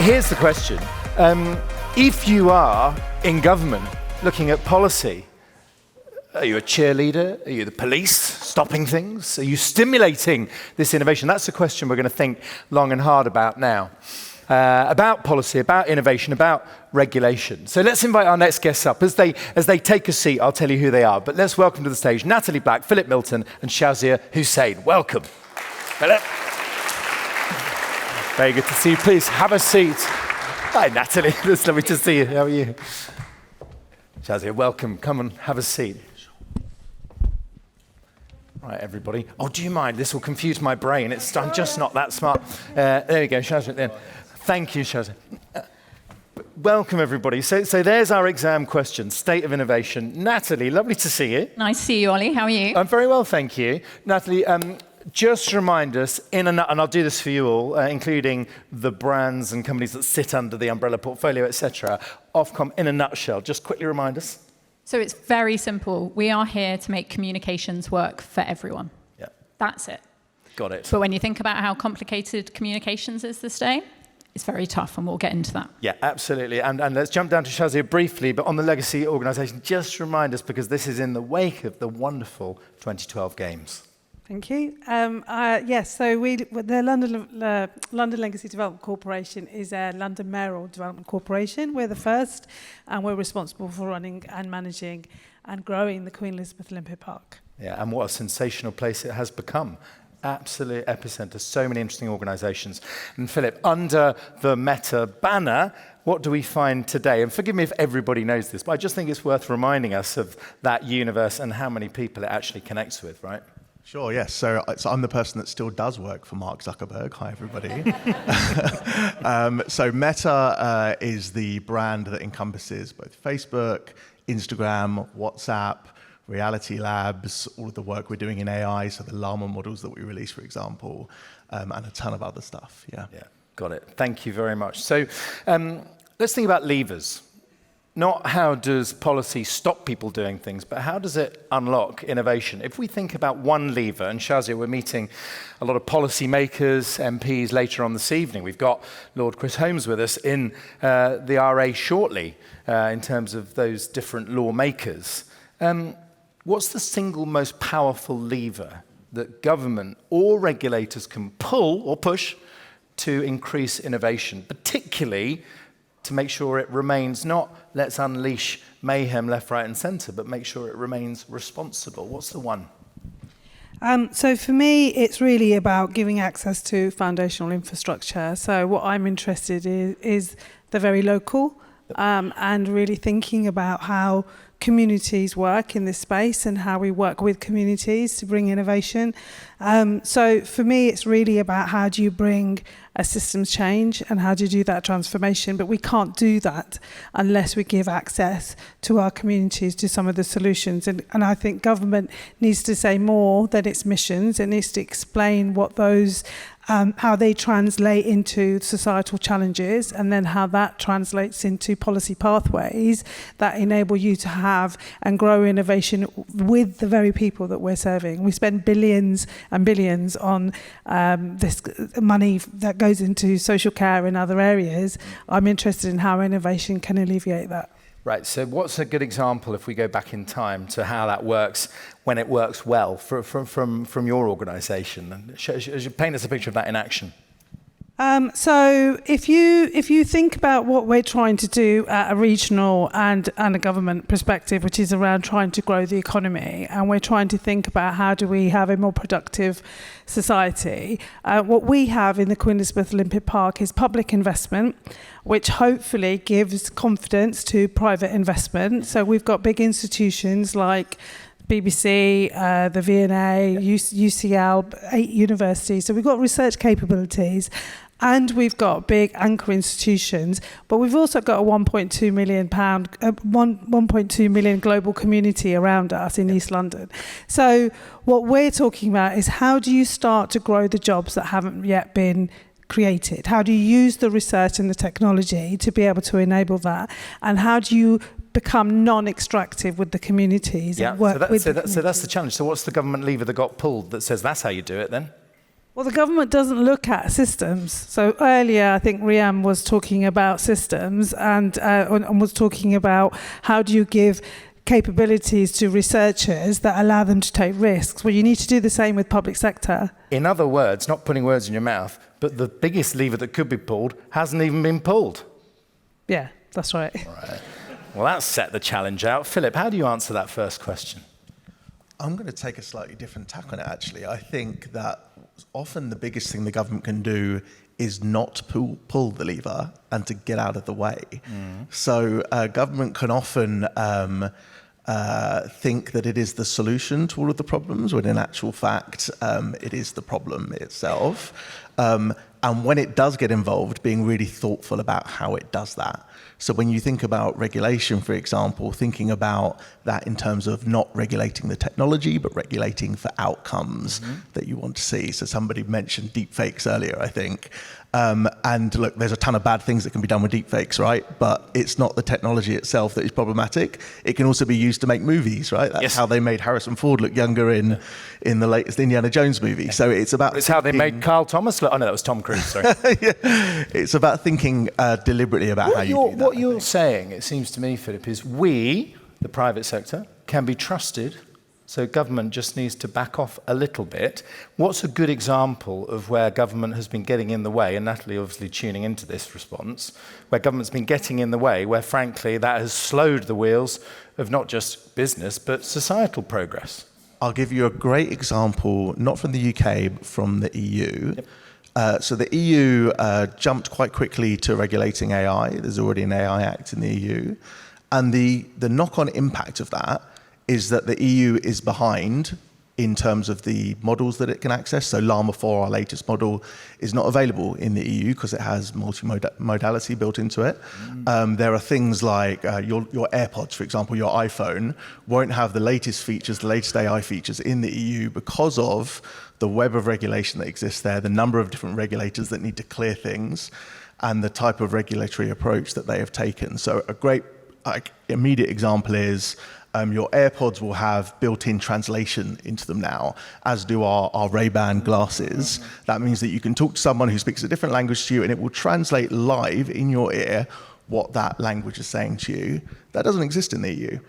here's the question. If you are in government looking at policy, are you a cheerleader? Are you the police stopping things? Are you stimulating this innovation? That's the question we're going to think long and hard about now. About policy, about innovation, about regulation. So let's invite our next guests up. As they take a seat, I'll tell you who they are. But let's welcome to the stage Natalie Black, Philip Milton, and Shazia Hussain. Welcome. Philip. Very good to see you. Please have a seat. Hi, Natalie. It's lovely to see you. How are you? Shazia, welcome. Come and have a seat. Right, everybody. Oh, do you mind? This will confuse my brain. I'm just not that smart. There you go, Shazia. There. Thank you, Shazia. Welcome, everybody. So there's our exam question, state of innovation. Natalie, lovely to see you. Nice to see you, Ollie. How are you? I'm very well, thank you. Natalie, just remind us, and I'll do this for you all, including the brands and companies that sit under the umbrella portfolio, etc. Ofcom, in a nutshell, just quickly remind us. So it's very simple. We are here to make communications work for everyone. Yeah. That's it. Got it. But when you think about how complicated communications is this day, it's very tough, and we'll get into that. Yeah, absolutely. And let's jump down to Shazia briefly, but on the legacy organisation, just remind us, because this is in the wake of the wonderful 2012 Games. Thank you. Yes, so the London Legacy Development Corporation is a London Mayoral Development Corporation. We're the first, and we're responsible for running and managing and growing the Queen Elizabeth Olympic Park. Yeah, and what a sensational place it has become. Absolute epicentre, so many interesting organisations. And Philip, under the Meta banner, what do we find today? And forgive me if everybody knows this, but I just think it's worth reminding us of that universe and how many people it actually connects with, right? Sure, yes. So I'm the person that still does work for Mark Zuckerberg. Hi, everybody. So Meta is the brand that encompasses both Facebook, Instagram, WhatsApp, Reality Labs, all of the work we're doing in AI, so the Llama models that we release, for example, and a ton of other stuff, yeah. Yeah, got it. Thank you very much. So let's think about levers. Not how does policy stop people doing things, but how does it unlock innovation? If we think about one lever, and Shazia, we're meeting a lot of policy makers, MPs later on this evening. We've got Lord Chris Holmes with us in the RA shortly in terms of those different lawmakers. What's the single most powerful lever that government or regulators can pull or push to increase innovation, particularly to make sure it remains not let's unleash mayhem left, right, and centre, but make sure it remains responsible? What's the one? So for me, it's really about giving access to foundational infrastructure. So what I'm interested in is the very local, and really thinking about how communities work in this space and how we work with communities to bring innovation. So for me, it's really about how do you bring a systems change and how do you do that transformation. But we can't do that unless we give access to our communities to some of the solutions. And I think government needs to say more than its missions. It needs to explain what those how they translate into societal challenges, and then how that translates into policy pathways that enable you to have and grow innovation with the very people that we're serving. We spend billions and billions on this money that goes into social care and other areas. I'm interested in how innovation can alleviate that. Right, so what's a good example, if we go back in time, to how that works when it works well from your organisation? Paint us a picture of that in action. So if you think about what we're trying to do at a regional and a government perspective, which is around trying to grow the economy, and we're trying to think about how do we have a more productive society, what we have in the Queen Elizabeth Olympic Park is public investment, which hopefully gives confidence to private investment. So we've got big institutions like BBC, the V&A, UCL, 8 universities. So we've got research capabilities, and we've got big anchor institutions, but we've also got a 1.2 million global community around us in East London. So what we're talking about is how do you start to grow the jobs that haven't yet been created? How do you use the research and the technology to be able to enable that? And how do you become non-extractive with the communities? Yeah, and work so that's the challenge. So what's the government lever that got pulled that says that's how you do it then? Well, the government doesn't look at systems. So earlier, I think Riam was talking about systems and was talking about how do you give capabilities to researchers that allow them to take risks. Well, you need to do the same with public sector. In other words, not putting words in your mouth, but the biggest lever that could be pulled hasn't even been pulled. Yeah, that's right. Right. Well, that's set the challenge out. Philip, how do you answer that first question? I'm going to take a slightly different tack on it, actually. I think that often the biggest thing the government can do is not pull the lever and to get out of the way. So government can often think that it is the solution to all of the problems, when in actual fact, it is the problem itself. And when it does get involved, being really thoughtful about how it does that. So when you think about regulation, for example, thinking about that in terms of not regulating the technology, but regulating for outcomes that you want to see. So somebody mentioned deepfakes earlier, I think. And look, there's a ton of bad things that can be done with deepfakes, right? But it's not the technology itself that is problematic. It can also be used to make movies, right? That's how they made Harrison Ford look younger in the latest Indiana Jones movie. So it's about... It's how they made Carl Thomas look... Oh, no, that was Tom Cruise, sorry. It's about thinking deliberately about how you do that. What you're saying, it seems to me, Philip, is we, the private sector, can be trusted. So government just needs to back off a little bit. What's a good example of where government has been getting in the way, and Natalie obviously tuning into this response, where government's been getting in the way, where frankly that has slowed the wheels of not just business, but societal progress? I'll give you a great example, not from the UK, but from the EU. Yep. So the EU jumped quite quickly to regulating AI. There's already an AI Act in the EU. And the knock-on impact of that is that the EU is behind in terms of the models that it can access. So Llama 4, our latest model, is not available in the EU because it has multimodality built into it. There are things like your AirPods, for example, your iPhone, won't have the latest features, the latest AI features in the EU because of the web of regulation that exists there, the number of different regulators that need to clear things, and the type of regulatory approach that they have taken. So a great immediate example is your AirPods will have built-in translation into them now, as do our Ray-Ban glasses. That means that you can talk to someone who speaks a different language to you, and it will translate live in your ear what that language is saying to you. That doesn't exist in the EU.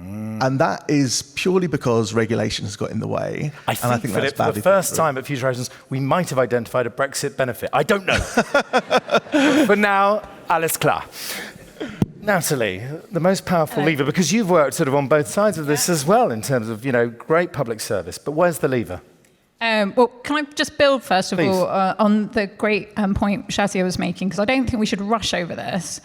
And that is purely because regulation has got in the way. I think Philip, for the first time at Future Horizons, we might have identified a Brexit benefit. I don't know. For now, alles klar. Natalie, the most powerful lever, because you've worked sort of on both sides of this as well in terms of, great public service, but where's the lever? Well, can I just build, first of all, on the great point Shazia was making, because I don't think we should rush over this.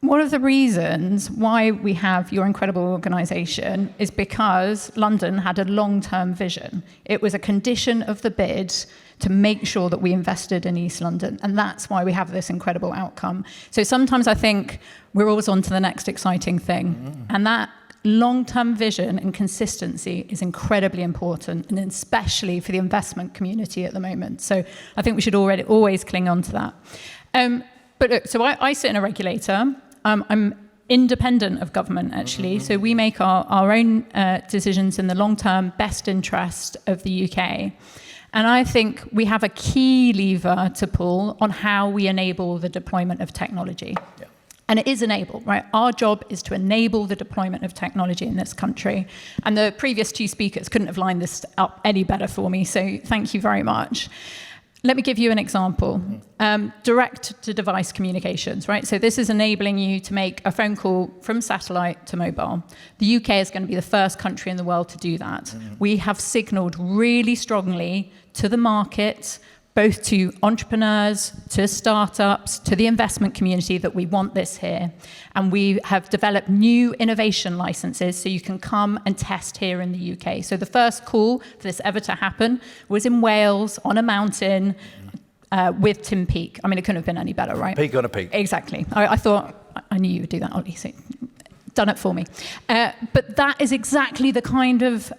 One of the reasons why we have your incredible organisation is because London had a long-term vision. It was a condition of the bid to make sure that we invested in East London, and that's why we have this incredible outcome. So sometimes I think we're always on to the next exciting thing, and that long-term vision and consistency is incredibly important, and especially for the investment community at the moment. So I think we should always cling on to that. But look, so I sit in a regulator. I'm independent of government, actually. So we make our own decisions in the long-term best interest of the UK. And I think we have a key lever to pull on how we enable the deployment of technology. Yeah. And it is enabled, right? Our job is to enable the deployment of technology in this country. And the previous two speakers couldn't have lined this up any better for me, so thank you very much. Let me give you an example. Direct-to-device communications, right? So this is enabling you to make a phone call from satellite to mobile. The UK is going to be the first country in the world to do that. We have signalled really strongly to the market, both to entrepreneurs, to startups, to the investment community, that we want this here. And we have developed new innovation licenses so you can come and test here in the UK. So the first call for this ever to happen was in Wales on a mountain with Tim Peake. I mean, it couldn't have been any better, right? Peak on a peak. Exactly. I thought, I knew you would do that, Ollie, so done it for me. But that is exactly the kind of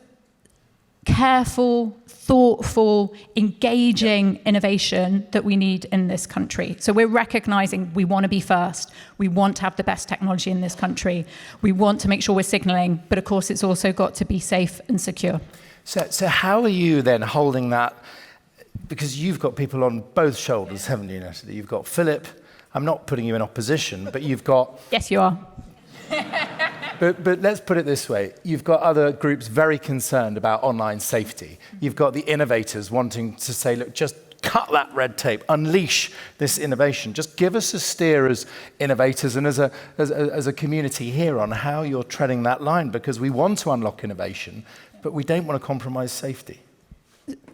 careful, thoughtful, engaging innovation that we need in this country. So we're recognizing we want to be first. We want to have the best technology in this country. We want to make sure we're signaling, but of course it's also got to be safe and secure. So how are you then holding that because you've got people on both shoulders, haven't you, Natalie? You've got Philip. I'm not putting you in opposition, but you've got... Yes, you are. But let's put it this way. You've got other groups very concerned about online safety. You've got the innovators wanting to say, look, just cut that red tape, unleash this innovation. Just give us a steer as innovators and as a community here on how you're treading that line, because we want to unlock innovation, but we don't want to compromise safety.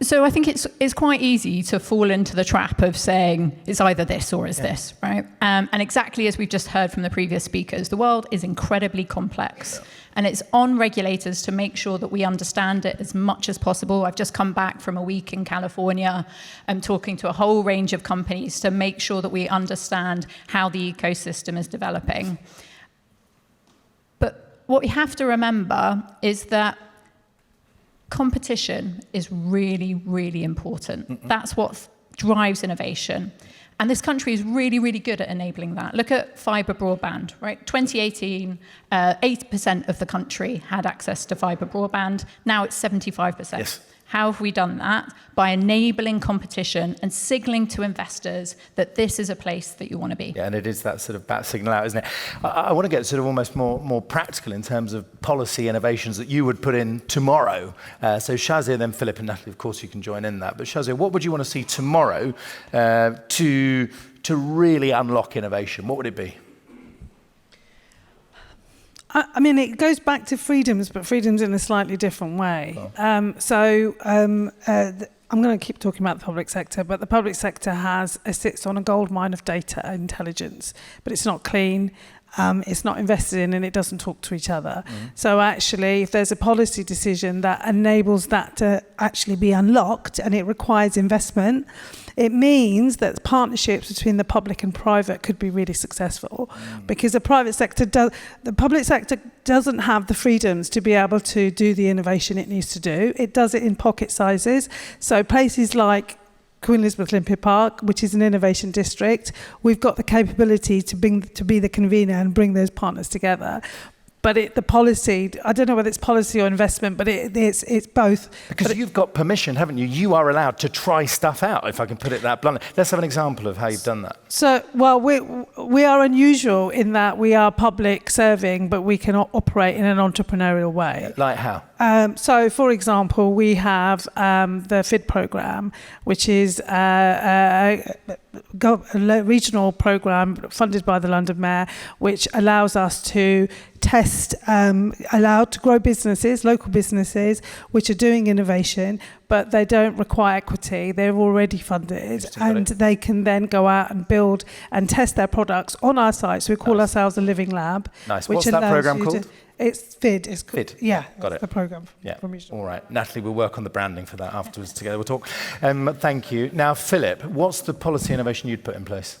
So I think it's quite easy to fall into the trap of saying it's either this or it's this, right? And exactly as we've just heard from the previous speakers, the world is incredibly complex. Yeah. And it's on regulators to make sure that we understand it as much as possible. I've just come back from a week in California. I'm talking to a whole range of companies to make sure that we understand how the ecosystem is developing. But what we have to remember is that competition is really, really important. Mm-hmm. That's what drives innovation. And this country is really, really good at enabling that. Look at fibre broadband, right? 2018, 8% of the country had access to fibre broadband. Now it's 75%. Yes. How have we done that? By enabling competition and signaling to investors that this is a place that you want to be. Yeah, and it is that sort of bat signal out, isn't it? I want to get sort of almost more practical in terms of policy innovations that you would put in tomorrow. So Shazia, then Philip and Natalie, of course you can join in that. But Shazia, what would you want to see tomorrow to really unlock innovation? What would it be? I mean, it goes back to freedoms, but freedoms in a slightly different way. Oh. I'm going to keep talking about the public sector, but the public sector sits on a gold mine of data intelligence, but it's not clean. It's not invested in, and it doesn't talk to each other. Mm-hmm. So actually, if there's a policy decision that enables that to actually be unlocked, and it requires investment, it means that partnerships between the public and private could be really successful, because the public sector doesn't have the freedoms to be able to do the innovation it needs to do. It does it in pocket sizes. So places like Queen Elizabeth Olympic Park, which is an innovation district, we've got the capability to be the convener and bring those partners together. But the policy, I don't know whether it's policy or investment, but it's both. Because you've got permission, haven't you? You are allowed to try stuff out, if I can put it that bluntly. Let's have an example of how you've done that. So, well, we are unusual in that we are public serving, but we can operate in an entrepreneurial way. Like how? So, for example, we have the FID programme, which is a regional programme funded by the London Mayor, which allows us to test, allowed to grow businesses, local businesses, which are doing innovation, but they don't require equity. They're already funded, and they can then go out and build and test their products on our site. So we call ourselves a living lab. Nice. What's that programme called? It's FID. It's FID. Yeah, got it. The programme. Yeah. All right. Natalie, we'll work on the branding for that afterwards together. We'll talk. Thank you. Now, Philip, what's the policy innovation you'd put in place?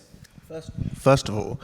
First of all,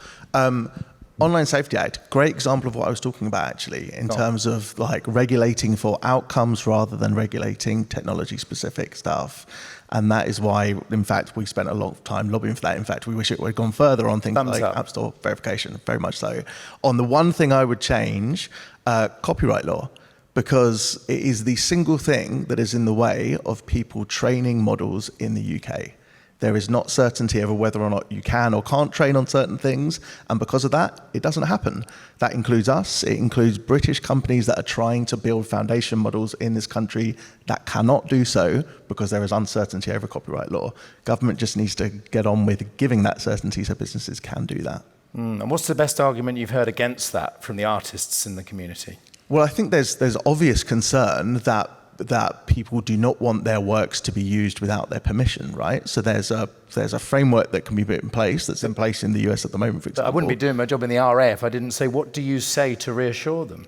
Online Safety Act, great example of what I was talking about actually, in terms of like regulating for outcomes rather than regulating technology specific stuff. And that is why, in fact, we spent a lot of time lobbying for that. In fact, we wish it would have gone further on things like App Store verification, very much so. On the one thing I would change, copyright law, because it is the single thing that is in the way of people training models in the UK. There is not certainty over whether or not you can or can't train on certain things, and because of that, it doesn't happen. That includes us, it includes British companies that are trying to build foundation models in this country that cannot do so because there is uncertainty over copyright law. Government just needs to get on with giving that certainty so businesses can do that. And what's the best argument you've heard against that from the artists in the community? Well, I think there's obvious concern that people do not want their works to be used without their permission, right? So there's a framework that can be put in place that's in place in the US at the moment, for example. But I wouldn't be doing my job in the RA if I didn't say, what do you say to reassure them?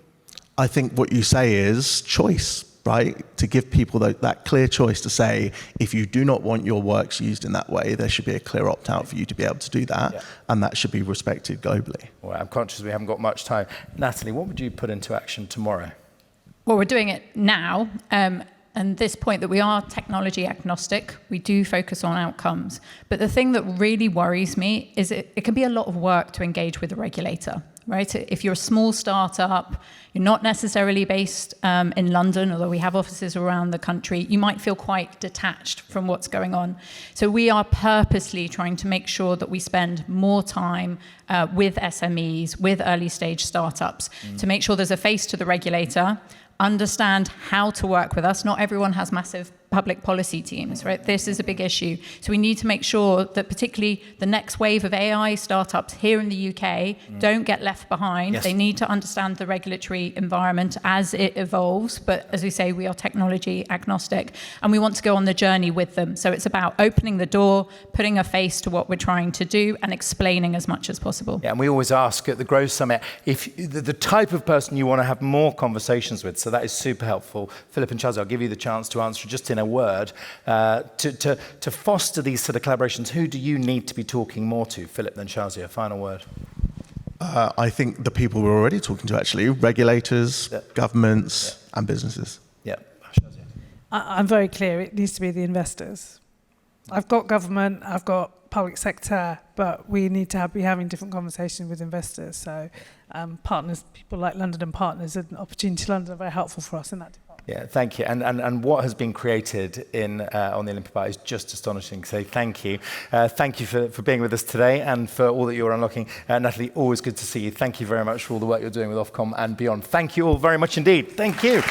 I think what you say is choice, right? To give people that clear choice to say, if you do not want your works used in that way, there should be a clear opt-out for you to be able to do that, and that should be respected globally. Well, I'm conscious we haven't got much time. Natalie, what would you put into action tomorrow? Well, we're doing it now, and this point that we are technology agnostic, we do focus on outcomes. But the thing that really worries me is it can be a lot of work to engage with the regulator. right? If you're a small startup, you're not necessarily based in London, although we have offices around the country, you might feel quite detached from what's going on. So we are purposely trying to make sure that we spend more time with SMEs, with early stage startups, to make sure there's a face to the regulator, understand how to work with us. Not everyone has massive public policy teams, right? This is a big issue. So we need to make sure that particularly the next wave of AI startups here in the UK don't get left behind. Yes. They need to understand the regulatory environment as it evolves. But as we say, we are technology agnostic and we want to go on the journey with them. So it's about opening the door, putting a face to what we're trying to do and explaining as much as possible. Yeah, and we always ask at the Growth Summit if the type of person you want to have more conversations with. So that is super helpful. Philip and Shazia, I'll give you the chance to answer just in a word. To foster these sort of collaborations, who do you need to be talking more to? Philip, then Shazia, final word. I think the people we're already talking to, actually, regulators, governments, and businesses. Yeah, Shazia. I'm very clear, it needs to be the investors. I've got government, I've got public sector, but we need to be having different conversations with investors. So partners, people like London and Partners and Opportunity London are very helpful for us in that department. Yeah, thank you. And what has been created on the Olympic Bar is just astonishing. So thank you. Thank you for being with us today and for all that you're unlocking. Natalie, always good to see you. Thank you very much for all the work you're doing with Ofcom and beyond. Thank you all very much indeed. Thank you.